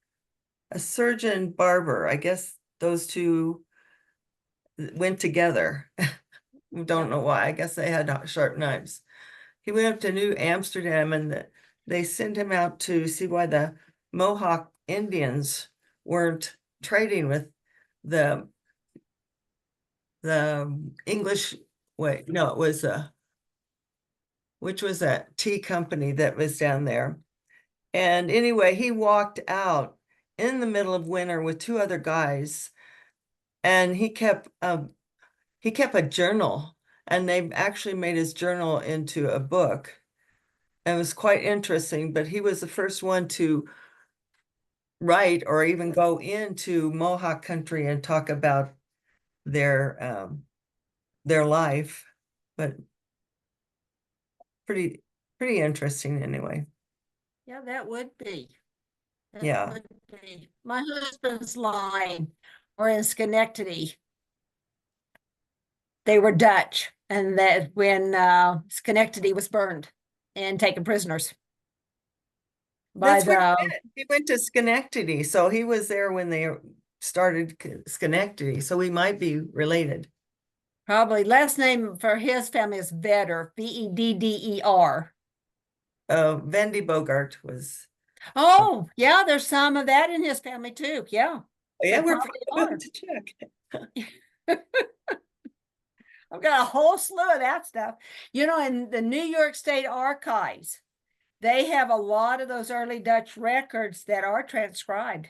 barber. I guess those two went together. Don't know why. I guess they had sharp knives. He went up to New Amsterdam and they sent him out to see why the Mohawk Indians weren't trading with the English. Wait, no, it was which was that tea company that was down there. And anyway, he walked out in the middle of winter with two other guys, and he kept a journal, and they actually made his journal into a book. It was quite interesting, but he was the first one to write or even go into Mohawk country and talk about their life. But pretty interesting anyway. Yeah, that would be. That Yeah. would be. My husband's line, or in Schenectady, they were Dutch, and that when Schenectady was burned and taken prisoners by That's where the he went to Schenectady, so he was there when they started Schenectady, so we might be related. probably last name for his family is Vedder, Vedder. Vandy Bogart was. Oh, yeah, there's some of that in his family too. Yeah. Yeah, They we're probably probably are. to check. I've got a whole slew of that stuff. You know, in the New York State Archives, they have a lot of those early Dutch records that are transcribed.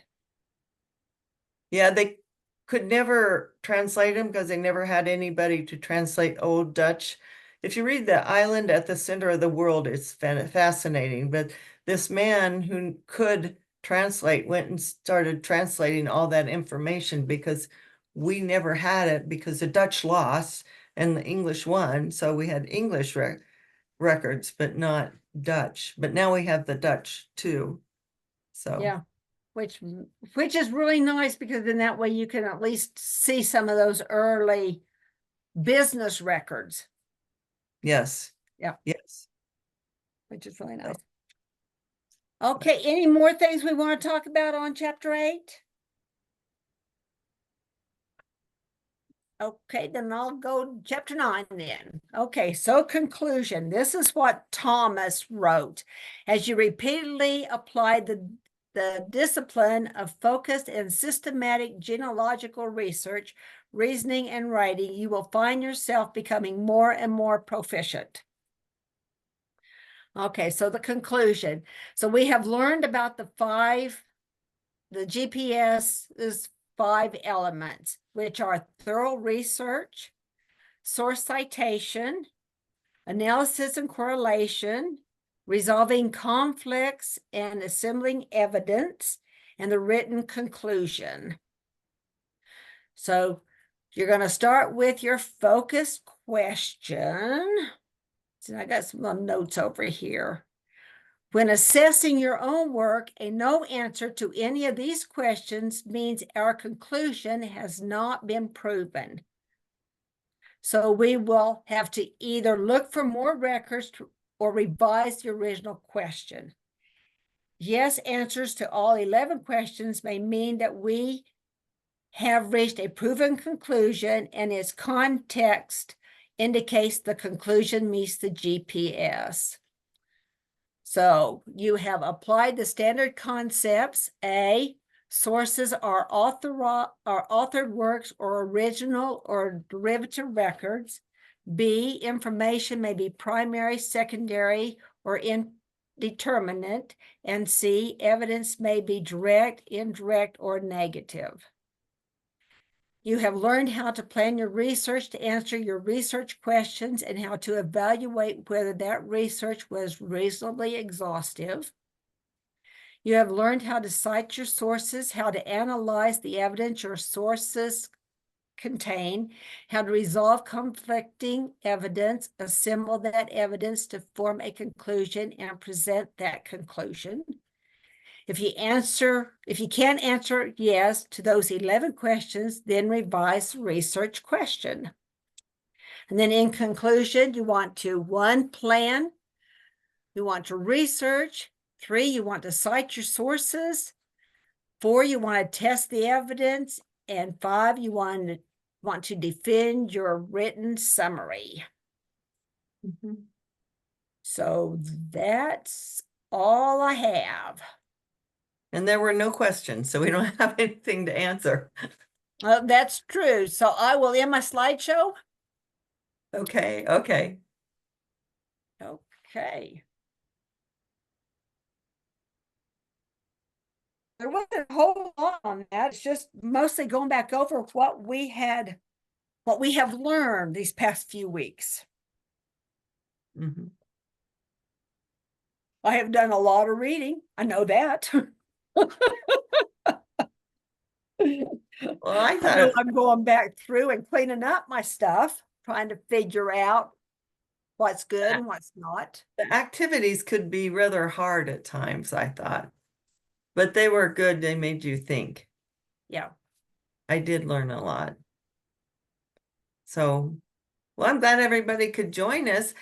Yeah, they could never translate them because they never had anybody to translate Old Dutch. If you read The Island at the Center of the World, it's fascinating. But this man who could translate went and started translating all that information because we never had it because the Dutch lost and the English won. So we had English records, but not Dutch. But now we have the Dutch too. So Yeah, which is really nice because in that way you can at least see some of those early business records, yes. Yeah. Yes. which is really nice. Okay, any more things we want to talk about on chapter 8? Okay, then I'll go to chapter 9 then. Okay, so conclusion. This is what Thomas wrote. As you repeatedly apply the discipline of focused and systematic genealogical research, reasoning, and writing, you will find yourself becoming more and more proficient. Okay, so the conclusion. So we have learned about the GPS is 5 elements, which are thorough research, source citation, analysis and correlation, resolving conflicts and assembling evidence, and the written conclusion. So you're going to start with your focused question. So I got some notes over here. When assessing your own work, a no answer to any of these questions means our conclusion has not been proven. So we will have to either look for more records or revise the original question. Yes answers to all 11 questions may mean that we have reached a proven conclusion and its context indicates the conclusion meets the GPS. So you have applied the standard concepts. A, sources are authored works or original or derivative records. B, information may be primary, secondary, or indeterminate. And C, evidence may be direct, indirect, or negative. You have learned how to plan your research to answer your research questions and how to evaluate whether that research was reasonably exhaustive. You have learned how to cite your sources, how to analyze the evidence your sources contain, how to resolve conflicting evidence, assemble that evidence to form a conclusion, and present that conclusion. If you can't answer yes to those 11 questions, then revise the research question. And then in conclusion, you want to, 1, plan you want to research. 3, you want to cite your sources. 4, you want to test the evidence. And 5, you want to defend your written summary. So that's all I have. And there were no questions, so we don't have anything to answer. That's true. So I will end my slideshow. Okay, okay. Okay. There wasn't a whole lot on that. It's just mostly going back over what we have learned these past few weeks. Mhm. I have done a lot of reading. I know that. Well, I thought know it- I'm going back through and cleaning up my stuff, trying to figure out what's good and what's not. the activities could be rather hard at times, I thought. But they were good. They made you think. Yeah. I did learn a lot. So, well, I'm glad everybody could join us.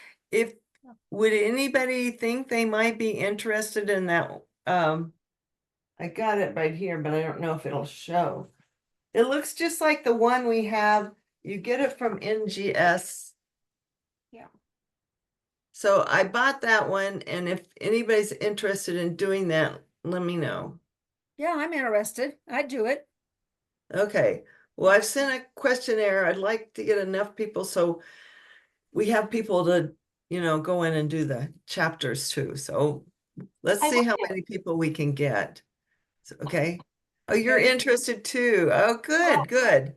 Would anybody think they might be interested in that? I got it right here, but I don't know if it'll show. It looks just like the one we have. You get it from NGS. Yeah. So I bought that one, and if anybody's interested in doing that, let me know. Yeah, I'm interested. I do it. Okay. Well, I've sent a questionnaire. I'd like to get enough people so we have people to, go in and do the chapters too. So let's see how many people we can get. Okay. Oh, you're Okay. interested too. Oh, good, good.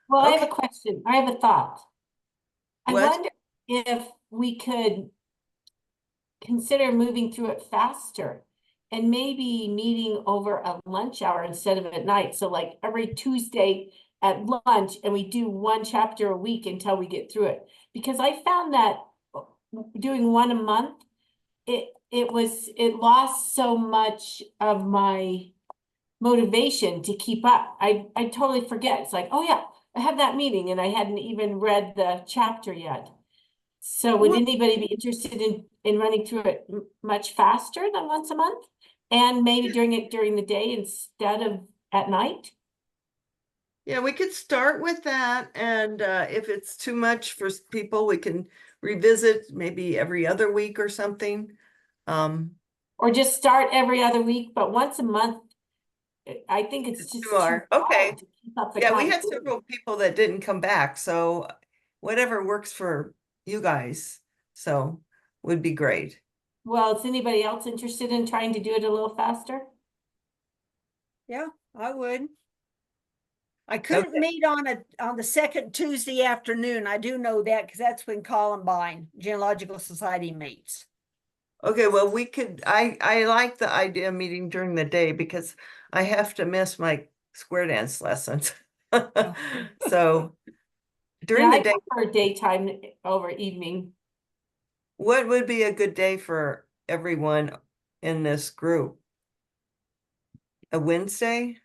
Well, I have Okay. a question. I have a thought. I What? wonder if we could consider moving through it faster and maybe meeting over a lunch hour instead of at night. So like every Tuesday at lunch, and we do one chapter a week until we get through it. Because I found that doing one a month, it lost so much of my motivation to keep up. I totally forget. It's like, oh yeah, I have that meeting and I hadn't even read the chapter yet. So would Well- anybody be interested in running through it much faster than once a month? And maybe doing it during the day instead of at night? Yeah, we could start with that. And if it's too much for people, we can revisit maybe every other week or something. Or just start every other week, but once a month, I think it's just too Sure. hard Okay. to keep up the Yeah, we had continuity. several people that didn't come back, so whatever works for you guys, so would be great. Well, is anybody else interested in trying to do it a little faster? Yeah, I would. I couldn't meet on the second Tuesday afternoon. I do know that because that's when Columbine Genealogical Society meets. Okay, well, I like the idea of meeting during the day because I have to miss my square dance lessons. So during Yeah, the day, I prefer daytime over evening. what would be a good day for everyone in this group? A Wednesday?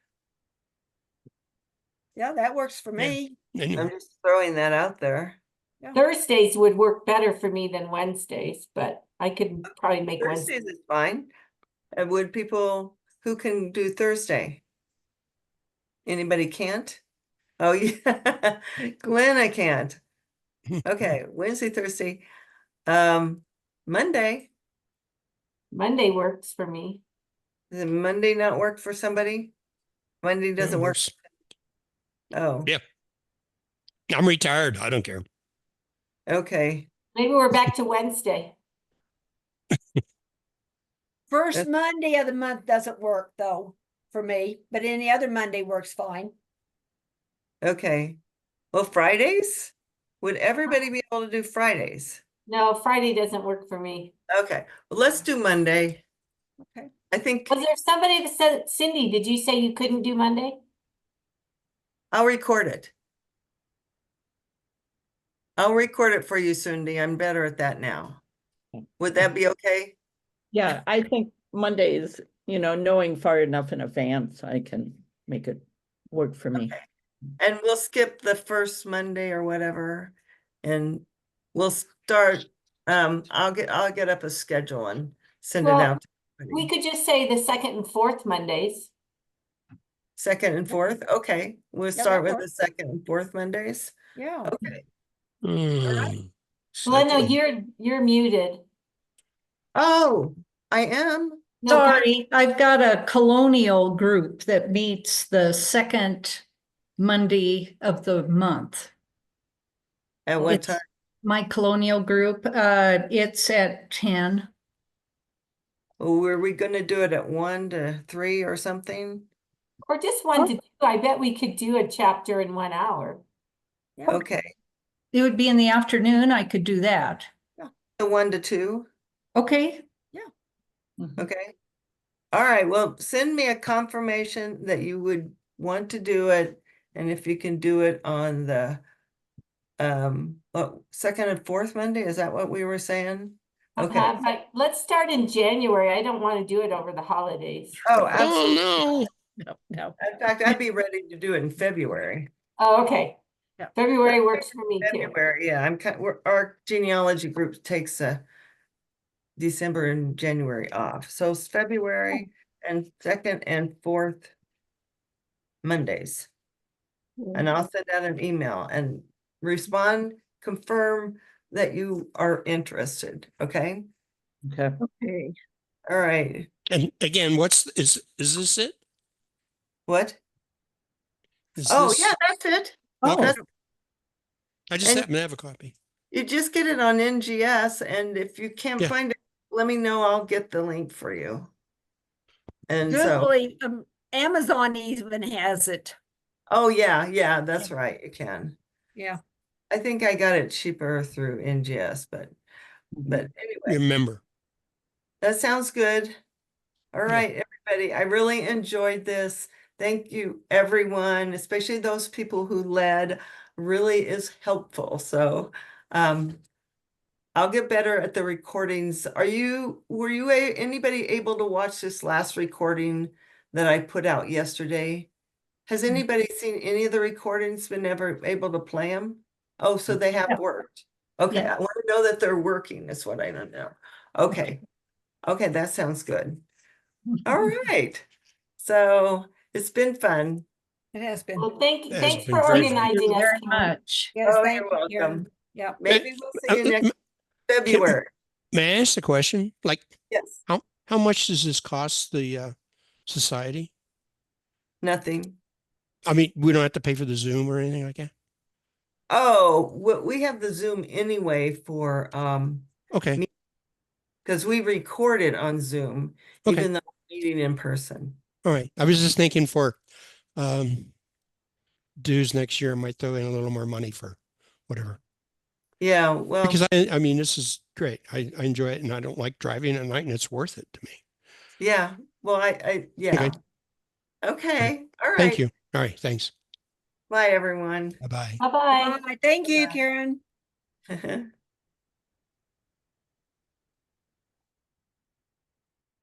Yeah, that works for Yeah. me. I'm And just throwing that out there. Thursdays would work better for me than Wednesdays, but I could probably make Wednesday. Thursdays is fine. And would people who can do Thursday? Anybody can't? Oh, yeah. Glenn, I can't. Okay, Wednesday, Thursday. Monday. Monday works for me. Does Monday not work for somebody? Monday doesn't work. works. Oh, Yeah. I'm retired. I don't care. okay. Maybe we're back to Wednesday. First That's- Monday of the month doesn't work though for me, but any other Monday works fine. Okay. Well, Fridays? Would everybody be able to do Fridays? No, Friday doesn't work for me. Okay, well, let's do Monday. Okay. I think Was there somebody that said, Cindy, did you say you couldn't do Monday? I'll record it. I'll record it for you, Cindy. I'm better at that now. Would that be okay? Yeah, I think Mondays, knowing far enough in advance, I can make it work for me. Okay. And we'll skip the first Monday or whatever. And we'll start, I'll get up a schedule and send it Well, out. to We everybody. could just say the second and fourth Mondays. Second and fourth, okay, we'll Yeah, start that with the second and fourth Mondays. Yeah. Okay. Mm, Glenda, second. you're muted. Oh, I am. No, Sorry, I've got a colonial group that meets the second Monday of the month. At what It's time? my colonial group, it's at 10. Were we gonna do it at 1 to 3 or something? or just 1 to 2. I bet we could do a chapter in 1 hour. Okay, It would be in the afternoon, I could do that. the 1 to 2, Okay, okay. All right, well, send me a confirmation that you would want to do it, and if you can do it on the second and fourth Monday, is that what we were saying? Okay. But let's start in January. I don't want to do it over the holidays. Oh, Oh, absolutely. no. No, no. In fact, I'd be ready to do it in February. Oh, okay. Yeah. February works for me too. February, yeah, our genealogy group takes December and January off, so it's February and second and fourth Mondays. And I'll send out an email and respond, confirm that you are interested, okay? Okay. Okay. All right, And again, is this it? what? Is Oh, this- yeah, that's it. Oh. Okay. That's- I just and- happen to have a copy. You just get it on NGS, and if you can't Yeah. find it, let me know, I'll get the link for you. And so, Usually, Amazon even has it. oh, yeah, that's right, you can. Yeah. I think I got it cheaper through NGS, but anyway, Remember. that sounds good. All Yeah. right, everybody, I really enjoyed this. Thank you, everyone, especially those people who led, really is helpful. So, I'll get better at the recordings. Were you anybody able to watch this last recording that I put out yesterday? Has anybody seen any of the recordings, been ever able to play them? Oh, so they have Yeah. worked. Okay, Yeah. I want to know that they're working, is what I don't know. Okay, that sounds good. All right, so it's been fun. It has been. Well, It has thanks been for very fun. organizing us. very Karen. much. Yes, Oh, thank you're you, welcome. Karen. Yeah. Maybe we'll see you next February. May I ask a question? Like, Yes, how much does this cost the society? nothing. I mean, we don't have to pay for the Zoom or anything like that? Oh, we have the Zoom anyway for, Okay, because we record it on Zoom, Okay. even though we're meeting in person. all right. I was just thinking for dues next year, I might throw in a little more money for whatever. Yeah, well, Because I mean, this is great. I enjoy it and I don't like driving at night and it's worth it to me. yeah, well, yeah. Okay, all right. Thank you. All right. Thanks. Bye, everyone. Bye-bye. Bye-bye. Thank you, Bye-bye. Karen.